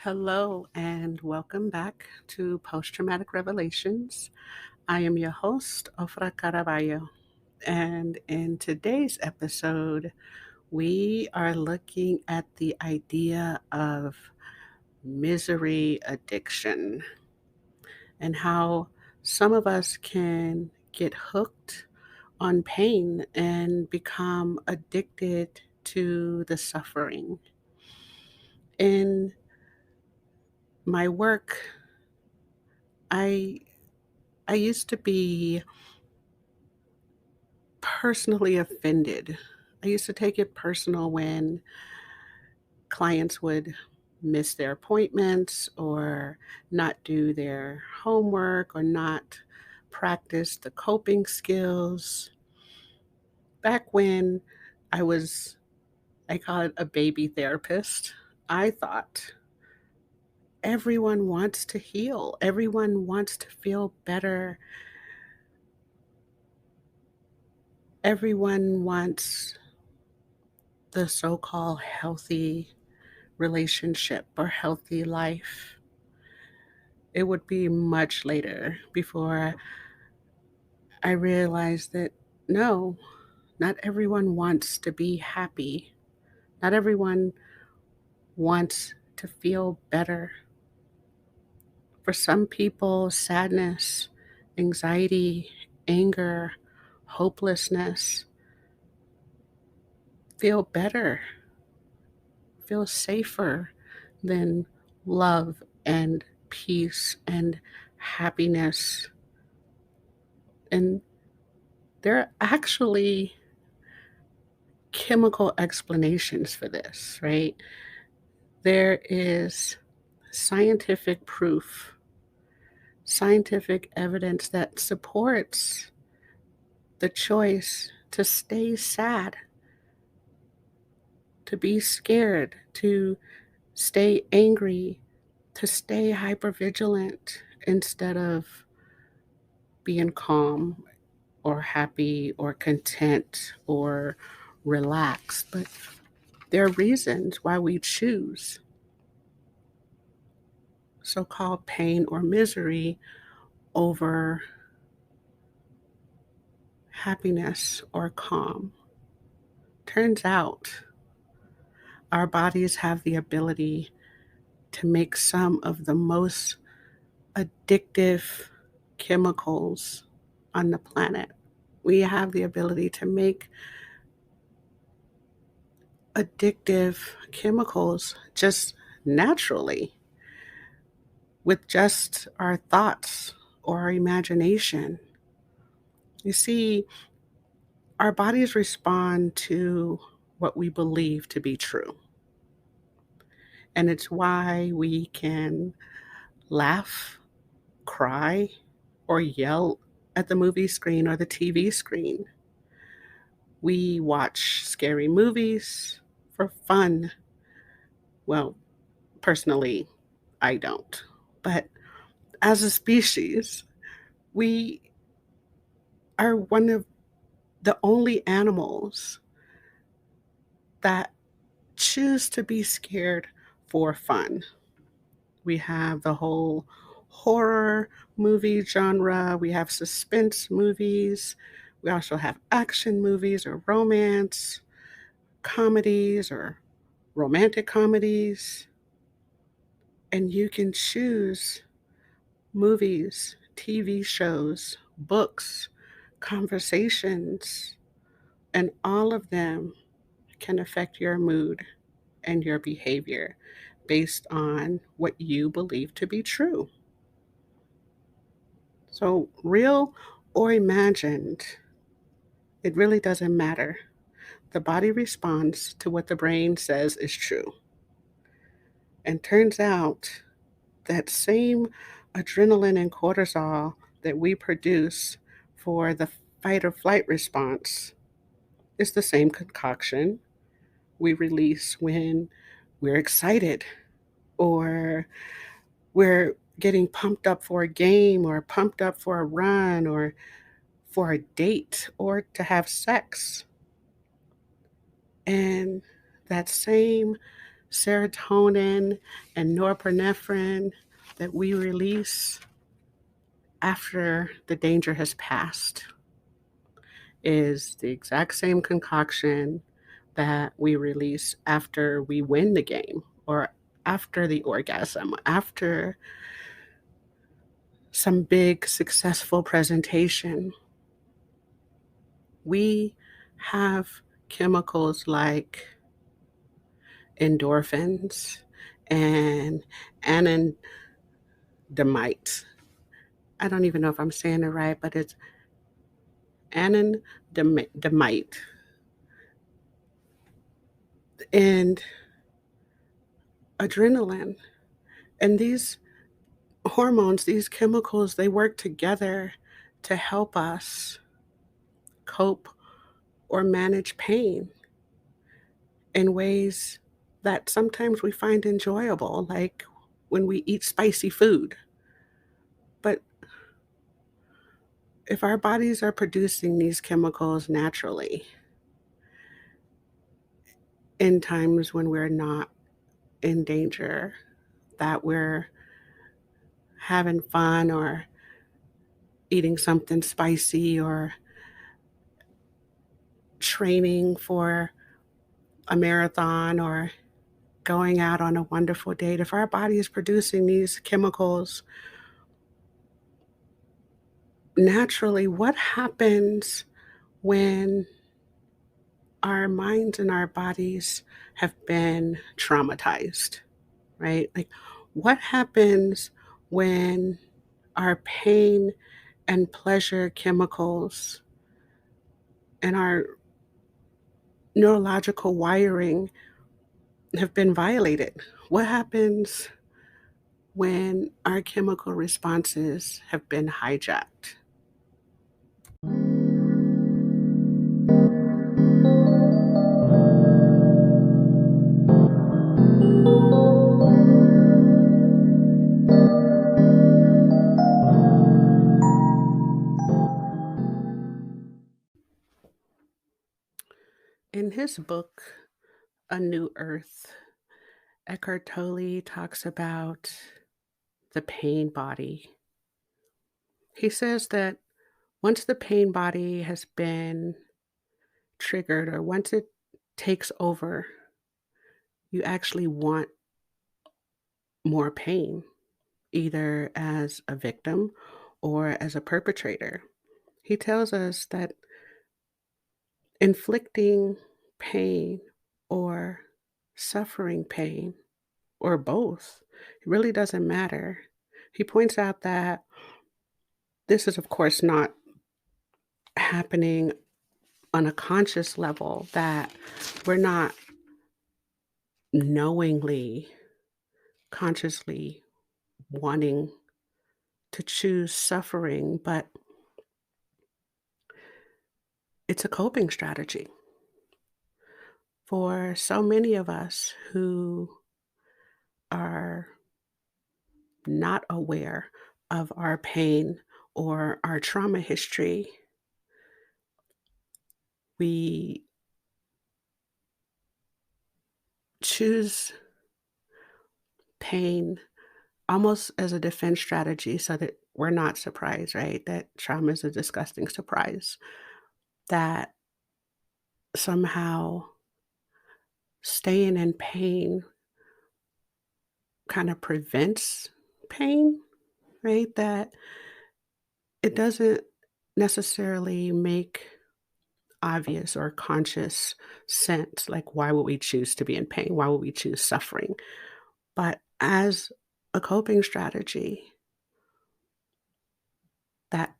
Hello and welcome back to Posttraumatic Revelations. I am your host, Afrah Caraballo, and in today's episode, we are looking at the idea of misery addiction and how some of us can get hooked on pain and become addicted to the suffering. In my work, I I used to be personally offended. I used to take it personal when clients would miss their appointments or not do their homework or not practice the coping skills. Back when I was, I call it a baby therapist, I thought everyone wants to heal, everyone wants to feel better, everyone wants the so called healthy relationship or healthy life. It would be much later before I realized that no, not everyone wants to be happy. Not everyone wants to feel better. For some people, sadness, anxiety, anger, hopelessness feel better, feel safer than love and peace and happiness. And there are actually chemical explanations for this, right? There is scientific proof, scientific evidence that supports the choice to stay sad, to be scared, to stay angry, to stay hypervigilant instead of being calm or happy or content or relaxed. But there are reasons why we choose so called pain or misery over happiness or calm. Turns out our bodies have the ability to make some of the most addictive chemicals on the planet. We have the ability to make addictive chemicals just naturally with just our thoughts or our imagination. You see, our bodies respond to what we believe to be true. And it's why we can laugh, cry, or yell at the movie screen or the TV screen. We watch scary movies for fun. Well, personally, I don't. But as a species, we are one of the only animals that choose to be scared for fun. We have the whole horror movie genre, we have suspense movies, we also have action movies or romance, comedies or romantic comedies, and you can choose movies, TV shows, books, conversations, and all of them can affect your mood and your behavior based on what you believe to be true. So, real or imagined, it really doesn't matter. The body responds to what the brain says is true. And turns out that same adrenaline and cortisol that we produce for the fight or flight response is the same concoction we release when we're excited or we're getting pumped up for a game or pumped up for a run or for a date or to have sex. And that same serotonin and norepinephrine that we release after the danger has passed is the exact same concoction that we release after we win the game or after the orgasm, after some big successful presentation. We have chemicals like endorphins and anandamide. I don't even know if I'm saying it right, but it's anandamide. And adrenaline. And these hormones, these chemicals, they work together to help us cope or manage pain in ways that sometimes we find enjoyable, like when we eat spicy food. But if our bodies are producing these chemicals naturally in times when we're not in danger, that we're having fun or eating something spicy or training for a marathon or going out on a wonderful date, if our body is producing these chemicals naturally, what happens when our minds and our bodies have been traumatized, right? Like, what happens when our pain and pleasure chemicals and our neurological wiring have been violated? What happens when our chemical responses have been hijacked? In his book, A New Earth, Eckhart Tolle talks about the pain body. He says that once the pain body has been triggered or once it takes over, you actually want more pain, either as a victim or as a perpetrator. He tells us that inflicting pain or suffering pain or both, it really doesn't matter. He points out that this is, of course, not happening on a conscious level, that we're not knowingly, consciously wanting to choose suffering, but it's a coping strategy for so many of us who are not aware of our pain or our trauma history. We choose pain almost as a defense strategy so that we're not surprised, right? That trauma is a disgusting surprise. That somehow staying in pain kind of prevents pain, right? That it doesn't necessarily make obvious or conscious sense. Like, why would we choose to be in pain? Why would we choose suffering? But as a coping strategy, that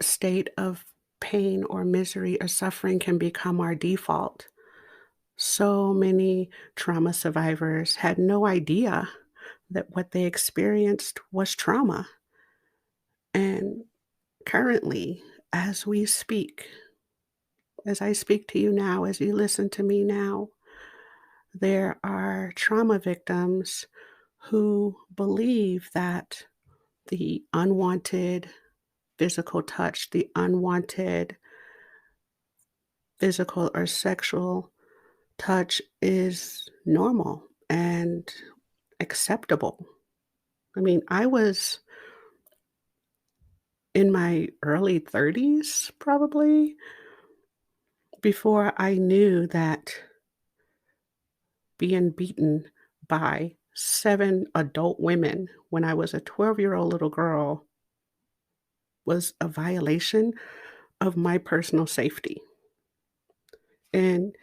state of pain or misery or suffering can become our default. So many trauma survivors had no idea that what they experienced was trauma. And currently, as we speak, as I speak to you now, as you listen to me now, there are trauma victims who believe that the unwanted physical touch, the unwanted physical or sexual touch is normal and acceptable. I mean, I was in my early 30s probably before I knew that being beaten by 7 adult women when I was a 12-year-old little girl was a violation of my personal safety. And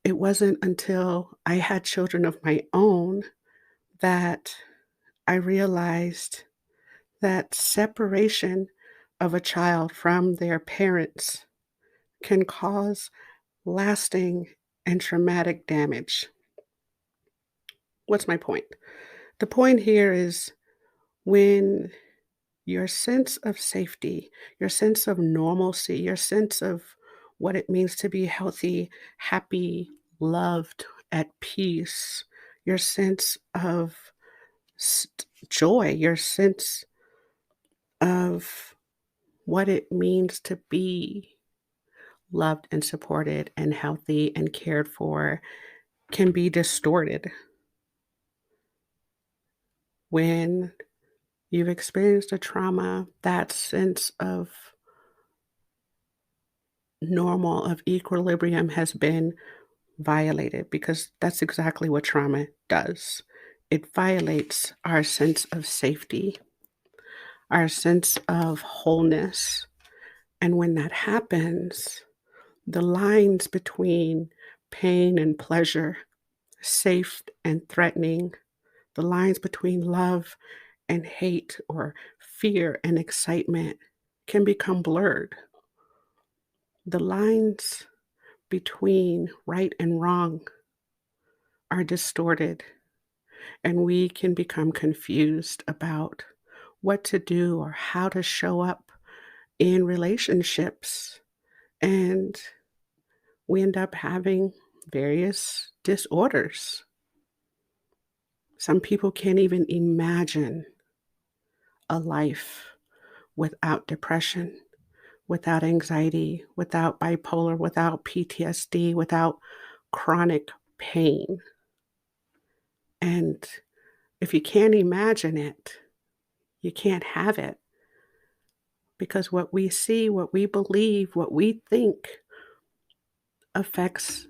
it wasn't until I had children of my own that I realized that separation of a child from their parents can cause lasting and traumatic damage. What's my point? The point here is when your sense of safety, your sense of normalcy, your sense of what it means to be healthy, happy, loved, at peace, your sense of joy, your sense of what it means to be loved and supported and healthy and cared for can be distorted when you've experienced a trauma. That sense of normal, of equilibrium has been violated because that's exactly what trauma does. It violates our sense of safety, our sense of wholeness. And when that happens, the lines between pain and pleasure, safe and threatening, the lines between love and hate or fear and excitement can become blurred. The lines between right and wrong are distorted, and we can become confused about what to do or how to show up in relationships. And we end up having various disorders. Some people can't even imagine a life without depression, without anxiety, without bipolar, without PTSD, without chronic pain. And if you can't imagine it, you can't have it because what we see, what we believe, what we think affects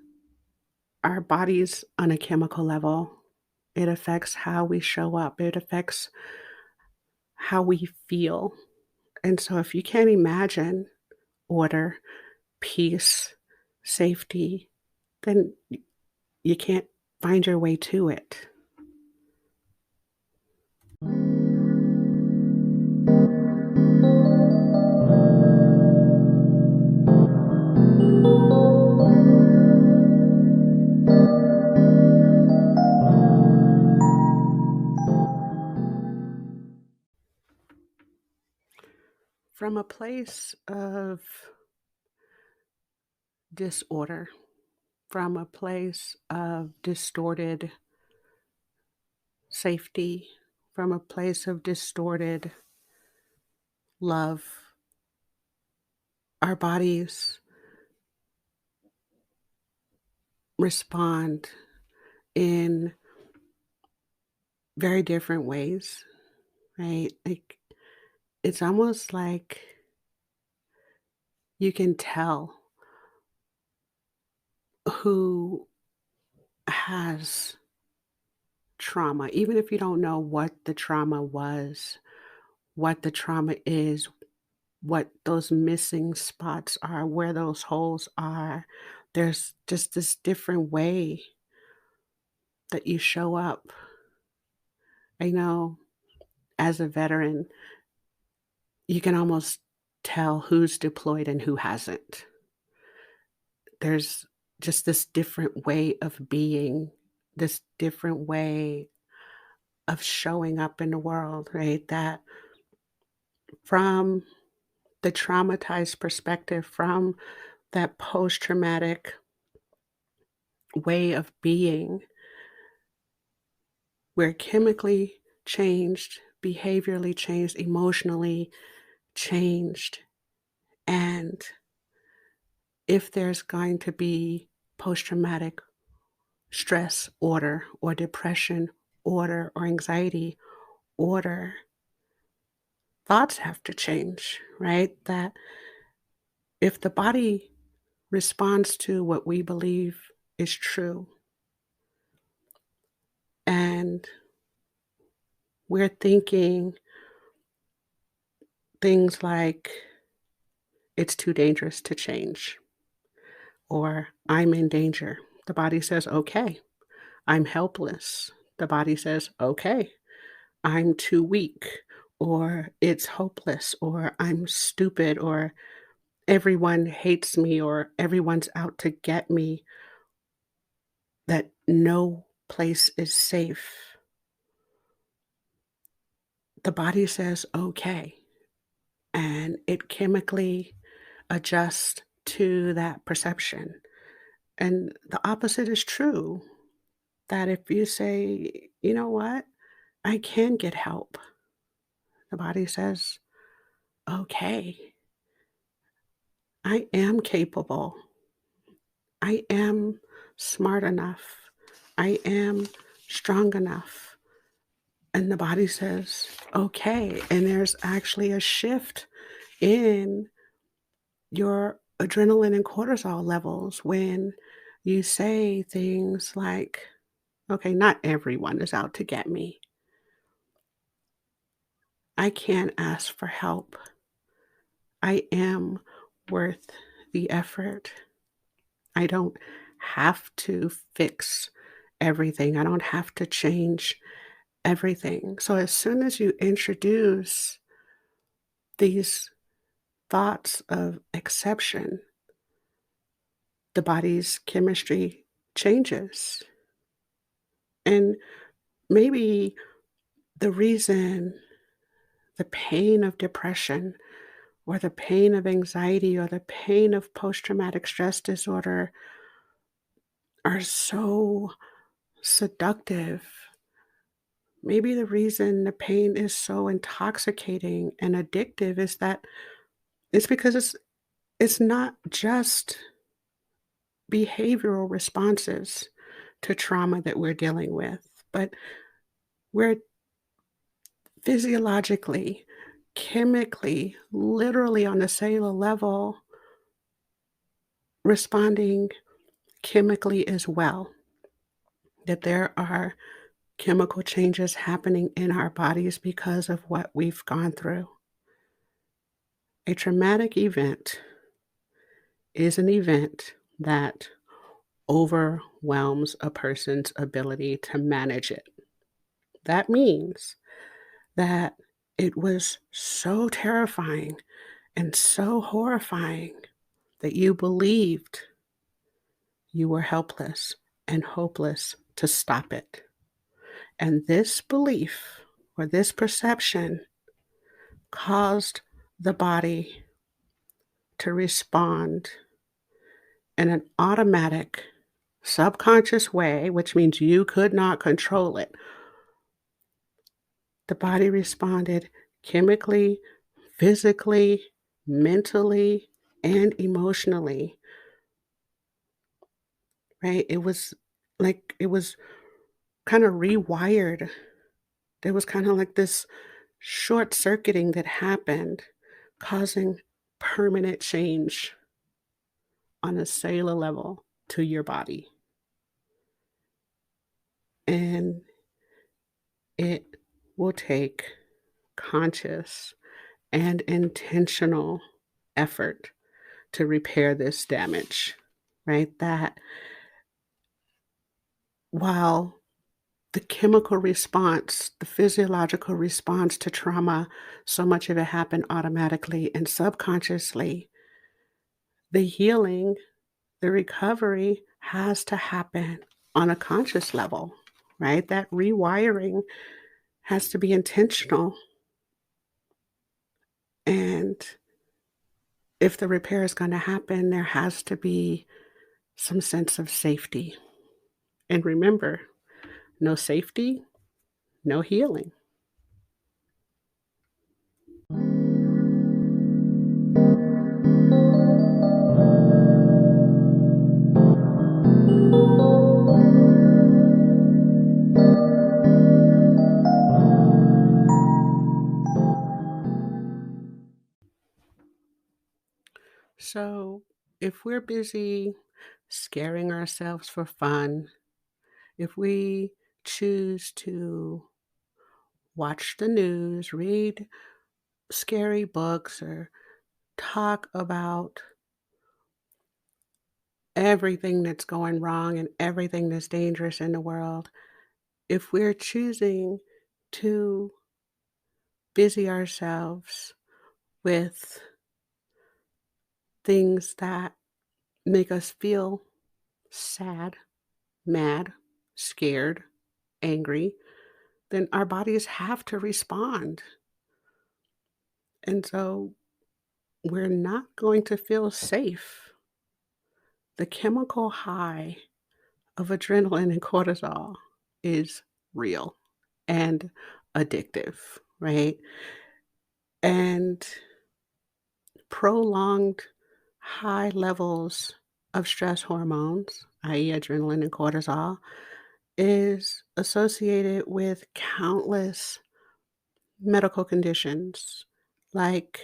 our bodies on a chemical level. It affects how we show up, it affects how we feel. And so, if you can't imagine order, peace, safety, then you can't find your way to it. From a place of disorder, from a place of distorted safety, from a place of distorted love, our bodies respond in very different ways, right? Like it's almost like you can tell who has trauma, even if you don't know what the trauma was, what the trauma is, what those missing spots are, where those holes are. There's just this different way that you show up. I know as a veteran, you can almost tell who's deployed and who hasn't. There's just this different way of being, this different way of showing up in the world, right? That from the traumatized perspective, from that post traumatic way of being, we're chemically changed, behaviorally changed, emotionally changed. And if there's going to be post traumatic stress, order, or depression, order, or anxiety, order. Thoughts have to change, right? That if the body responds to what we believe is true, and we're thinking things like, it's too dangerous to change, or I'm in danger. The body says, okay. I'm helpless. The body says, okay. I'm too weak, or it's hopeless, or I'm stupid, or everyone hates me, or everyone's out to get me, that no place is safe. The body says, okay, and it chemically adjusts to that perception. And the opposite is true, that if you say, you know what, I can get help, the body says, okay, I am capable. I am smart enough. I am strong enough. And the body says, okay. And there's actually a shift in your adrenaline and cortisol levels when you say things like, okay, not everyone is out to get me. I can ask for help. I am worth the effort. I don't have to fix everything. I don't have to change everything. So as soon as you introduce these thoughts of exception, the body's chemistry changes. And maybe the reason the pain of depression or the pain of anxiety or the pain of post-traumatic stress disorder are so seductive. Maybe the reason the pain is so intoxicating and addictive is that it's because it's not just behavioral responses to trauma that we're dealing with, but we're physiologically, chemically, literally on the cellular level responding chemically as well. That there are chemical changes happening in our bodies because of what we've gone through. A traumatic event is an event that overwhelms a person's ability to manage it. That means that it was so terrifying and so horrifying that you believed you were helpless and hopeless to stop it. And this belief or this perception caused the body to respond in an automatic, subconscious way, which means you could not control it. The body responded chemically, physically, mentally, and emotionally, right? It was kind of rewired. There was kind of like this short circuiting that happened, causing permanent change on a cellular level to your body. And it will take conscious and intentional effort to repair this damage, right? That while the chemical response, the physiological response to trauma, so much of it happened automatically and subconsciously, the healing, the recovery has to happen on a conscious level, right? That rewiring has to be intentional. And if the repair is going to happen, there has to be some sense of safety. And remember, no safety, no healing. So, if we're busy scaring ourselves for fun, if we choose to watch the news, read scary books, or talk about everything that's going wrong and everything that's dangerous in the world, if we're choosing to busy ourselves with things that make us feel sad, mad, scared, angry, then our bodies have to respond. And so we're not going to feel safe. The chemical high of adrenaline and cortisol is real and addictive, right? And prolonged high levels of stress hormones, i.e., adrenaline and cortisol, is associated with countless medical conditions like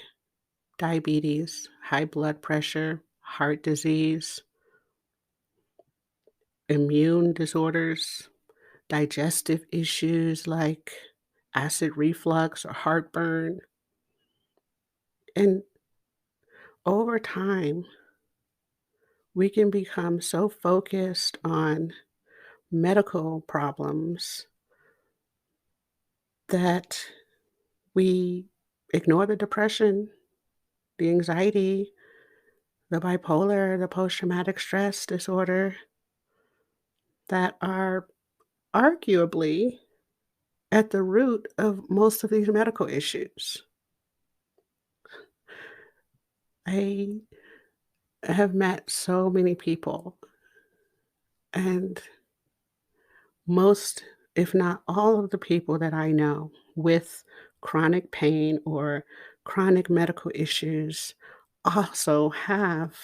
diabetes, high blood pressure, heart disease, immune disorders, digestive issues like acid reflux or heartburn. And over time, we can become so focused on medical problems that we ignore the depression, the anxiety, the bipolar, the post traumatic stress disorder that are arguably at the root of most of these medical issues. I have met so many people, and most, if not all of the people that I know with chronic pain or chronic medical issues also have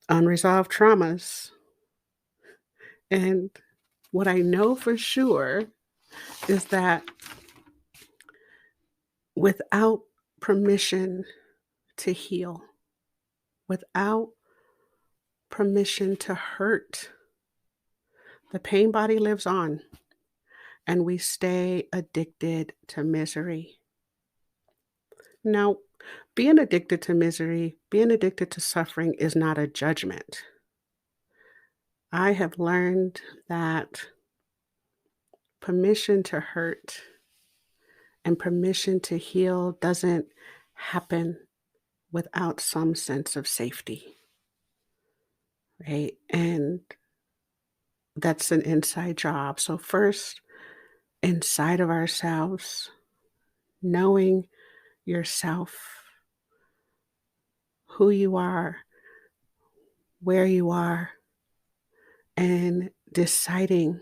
unresolved traumas. And what I know for sure is that without permission to heal, without permission to hurt, the pain body lives on and we stay addicted to misery. Now, being addicted to misery, being addicted to suffering is not a judgment. I have learned that permission to hurt and permission to heal doesn't happen without some sense of safety, right? And that's an inside job. So, first, inside of ourselves, knowing yourself, who you are, where you are, and deciding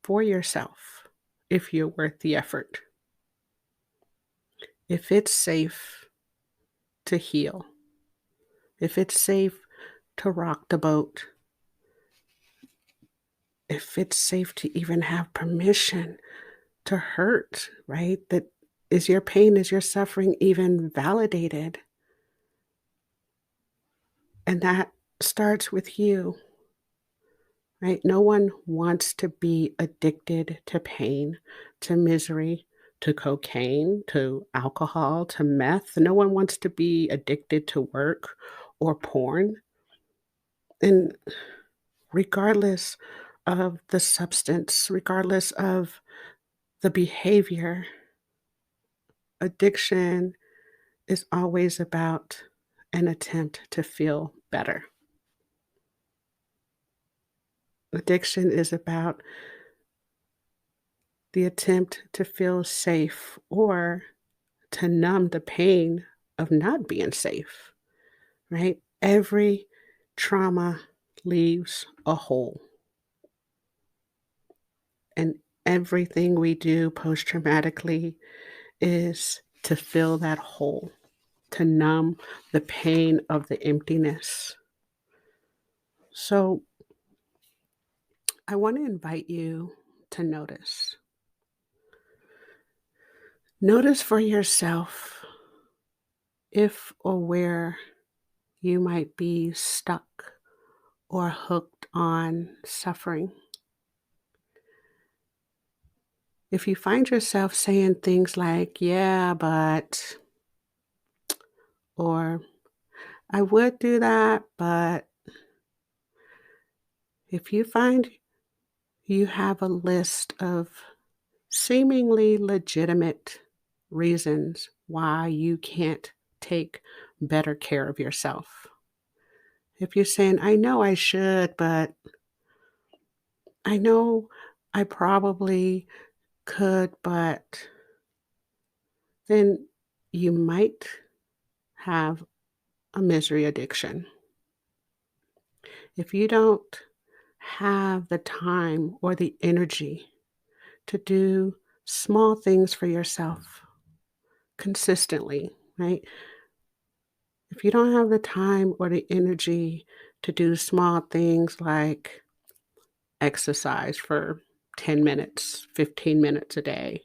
for yourself if you're worth the effort, if it's safe to heal, if it's safe to rock the boat, if it's safe to even have permission to hurt, right? That is your pain, is your suffering even validated? And that starts with you, right? No one wants to be addicted to pain, to misery, to cocaine, to alcohol, to meth. No one wants to be addicted to work or porn. And regardless of the substance, regardless of the behavior, addiction is always about an attempt to feel better. Addiction is about the attempt to feel safe or to numb the pain of not being safe, right? Every trauma leaves a hole, and everything we do post traumatically is to fill that hole, to numb the pain of the emptiness. So, I want to invite you to notice. Notice for yourself if or where you might be stuck or hooked on suffering. If you find yourself saying things like, yeah, but, or I would do that, but if you find you have a list of seemingly legitimate reasons why you can't take better care of yourself. If you're saying, I know I should, but I know I probably could, but then you might have a misery addiction. If you don't have the time or the energy to do small things for yourself consistently, right? If you don't have the time or the energy to do small things like exercise for 10 minutes, 15 minutes a day,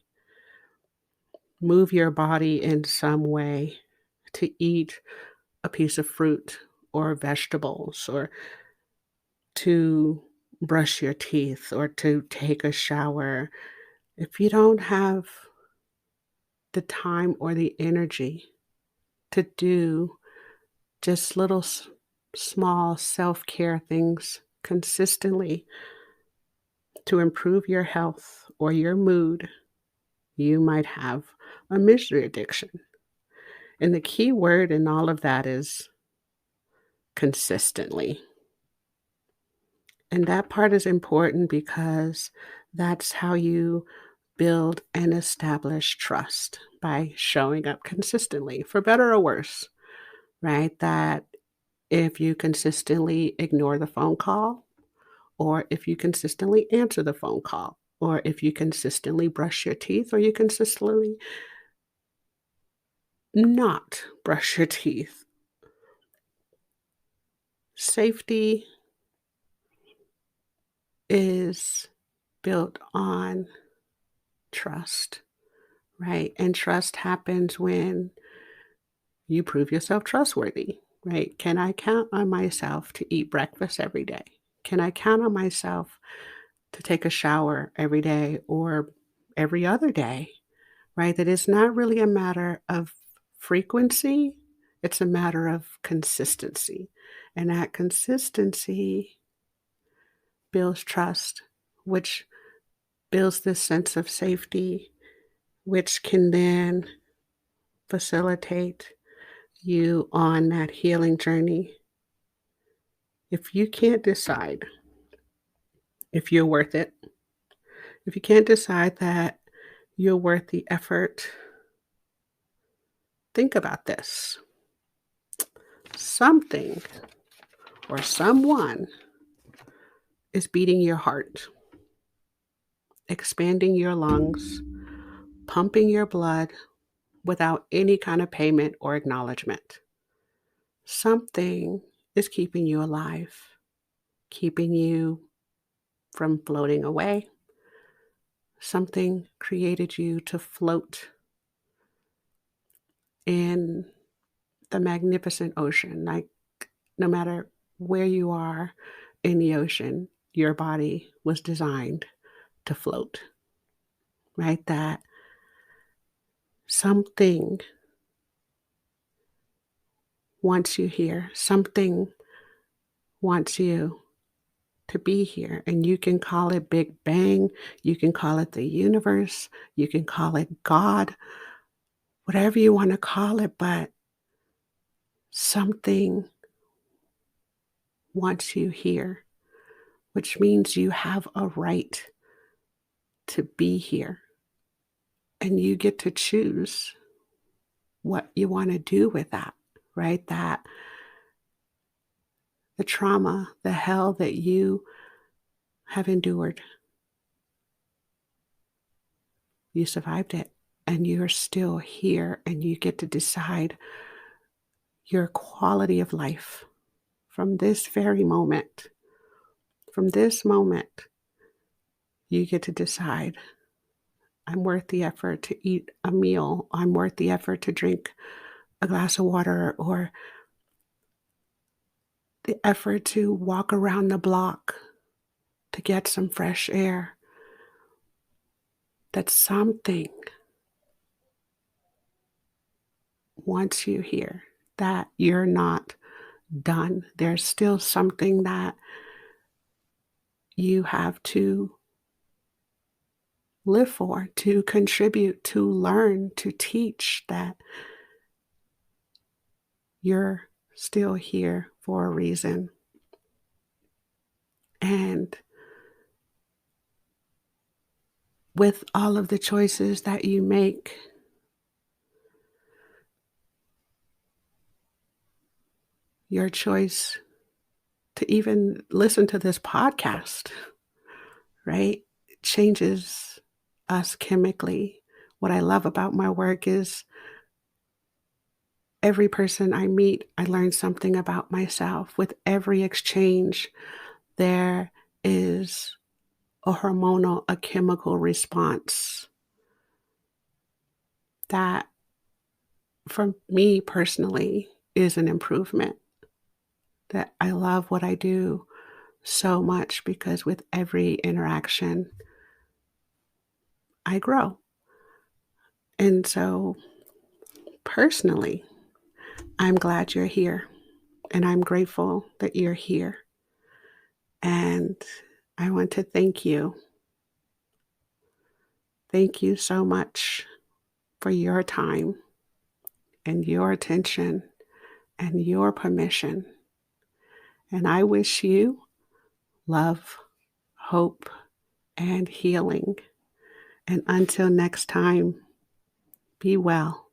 move your body in some way, to eat a piece of fruit or vegetables, or to brush your teeth, or to take a shower. If you don't have the time or the energy to do just little small self-care things consistently to improve your health or your mood, you might have a misery addiction. And the key word in all of that is consistently. And that part is important because that's how you build and establish trust, by showing up consistently, for better or worse, right? That if you consistently ignore the phone call, or if you consistently answer the phone call, or if you consistently brush your teeth, or you consistently not brush your teeth, safety is built on trust, right? And trust happens when you prove yourself trustworthy, right? Can I count on myself to eat breakfast every day? Can I count on myself to take a shower every day or every other day, right? That it's not really a matter of frequency, it's a matter of consistency. And that consistency builds trust, which builds this sense of safety, which can then facilitate you on that healing journey. If you can't decide if you're worth it, if you can't decide that you're worth the effort, think about this. Something or someone is beating your heart, expanding your lungs, pumping your blood without any kind of payment or acknowledgement. Something is keeping you alive, keeping you from floating away. Something created you to float in the magnificent ocean. Like, no matter where you are in the ocean, your body was designed to float, right? That something wants you here, something wants you to be here. And you can call it Big Bang, you can call it the universe, you can call it God, whatever you want to call it, but something wants you here, which means you have a right to be here. And you get to choose what you want to do with that, right? That the trauma, the hell that you have endured, you survived it, and you're still here, and you get to decide your quality of life from this very moment. From this moment, you get to decide, I'm worth the effort to eat a meal. I'm worth the effort to drink a glass of water or the effort to walk around the block to get some fresh air. That something wants you here, that you're not done. There's still something that you have to live for, to contribute, to learn, to teach, that you're still here for a reason. And with all of the choices that you make, your choice to even listen to this podcast, right, changes us chemically. What I love about my work is every person I meet, I learn something about myself. With every exchange, there is a hormonal, a chemical response that, for me personally, is an improvement. That I love what I do so much because with every interaction, I grow. And so, personally, I'm glad you're here and I'm grateful that you're here. And I want to thank you. Thank you so much for your time and your attention and your permission. And I wish you love, hope, and healing. And until next time, be well.